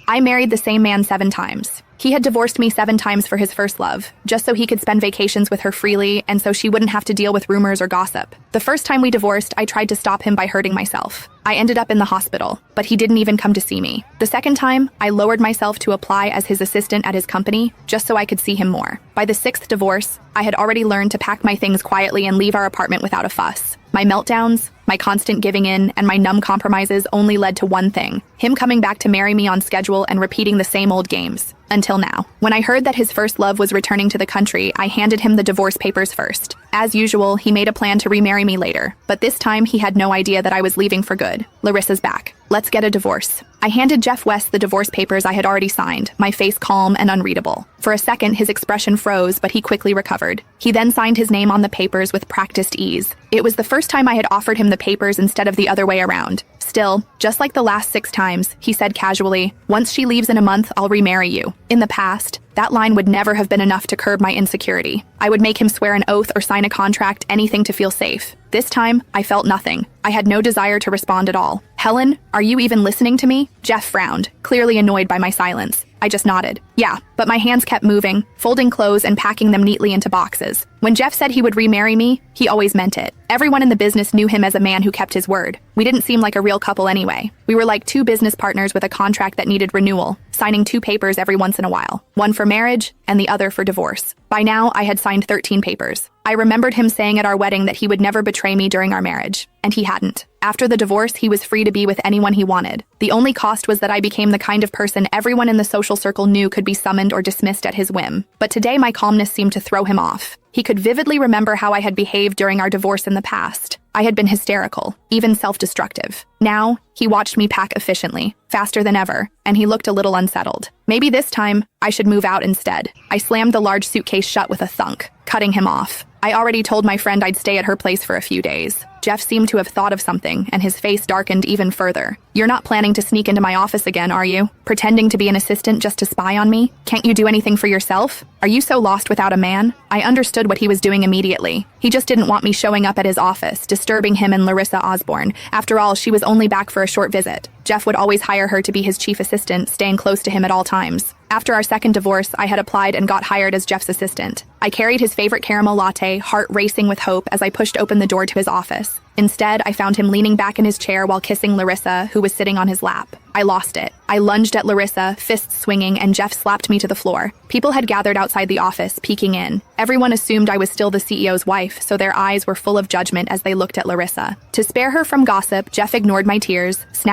I married the same man 7 times. He had divorced me 7 times for his first love, just so he could spend vacations with her freely and so she wouldn't have to deal with rumors or gossip. The first time we divorced, I tried to stop him by hurting myself. I ended up in the hospital, but he didn't even come to see me. The second time, I lowered myself to apply as his assistant at his company, just so I could see him more. By the 6th divorce, I had already learned to pack my things quietly and leave our apartment without a fuss. My meltdowns, my constant giving in, and my numb compromises only led to one thing: him coming back to marry me on schedule and repeating the same old games. Until now. When I heard that his first love was returning to the country, I handed him the divorce papers first. As usual, he made a plan to remarry me later, but this time he had no idea that I was leaving for good. Larissa's back. Let's get a divorce. I handed Jeff West the divorce papers I had already signed, my face calm and unreadable. For a second, his expression froze, but he quickly recovered. He then signed his name on the papers with practiced ease. It was the first time I had offered him the papers instead of the other way around. Still, just like the last 6 times, he said casually, "Once she leaves in a month, I'll remarry you." In the past, that line would never have been enough to curb my insecurity. I would make him swear an oath or sign a contract, anything to feel safe. This time, I felt nothing. I had no desire to respond at all. "Helen, are you even listening to me?" Jeff frowned, clearly annoyed by my silence. I just nodded. Yeah, but my hands kept moving, folding clothes and packing them neatly into boxes. When Jeff said he would remarry me, he always meant it. Everyone in the business knew him as a man who kept his word. We didn't seem like a real couple anyway. We were like 2 business partners with a contract that needed renewal, signing 2 papers every once in a while. One for marriage and the other for divorce. By now, I had signed 13 papers. I remembered him saying at our wedding that he would never betray me during our marriage, and he hadn't. After the divorce, he was free to be with anyone he wanted. The only cost was that I became the kind of person everyone in the social circle knew could be summoned or dismissed at his whim. But today, my calmness seemed to throw him off. He could vividly remember how I had behaved during our divorce in the past. I had been hysterical, even self-destructive. Now, he watched me pack efficiently, faster than ever, and he looked a little unsettled. Maybe this time, I should move out instead. I slammed the large suitcase shut with a thunk, cutting him off. I already told my friend I'd stay at her place for a few days. Jeff seemed to have thought of something, and his face darkened even further. "You're not planning to sneak into my office again, are you? Pretending to be an assistant just to spy on me? Can't you do anything for yourself? Are you so lost without a man?" I understood what he was doing immediately. He just didn't want me showing up at his office, disturbing him and Larissa Osborne. After all, she was only back for a short visit. Jeff would always hire her to be his chief assistant, staying close to him at all times. After our second divorce, I had applied and got hired as Jeff's assistant. I carried his favorite caramel latte, heart racing with hope as I pushed open the door to his office. Instead, I found him leaning back in his chair while kissing Larissa, who was sitting on his lap. I lost it. I lunged at Larissa, fists swinging, and Jeff slapped me to the floor. People had gathered outside the office, peeking in. Everyone assumed I was still the CEO's wife, so their eyes were full of judgment as they looked at Larissa. To spare her from gossip, Jeff ignored my tears, snapped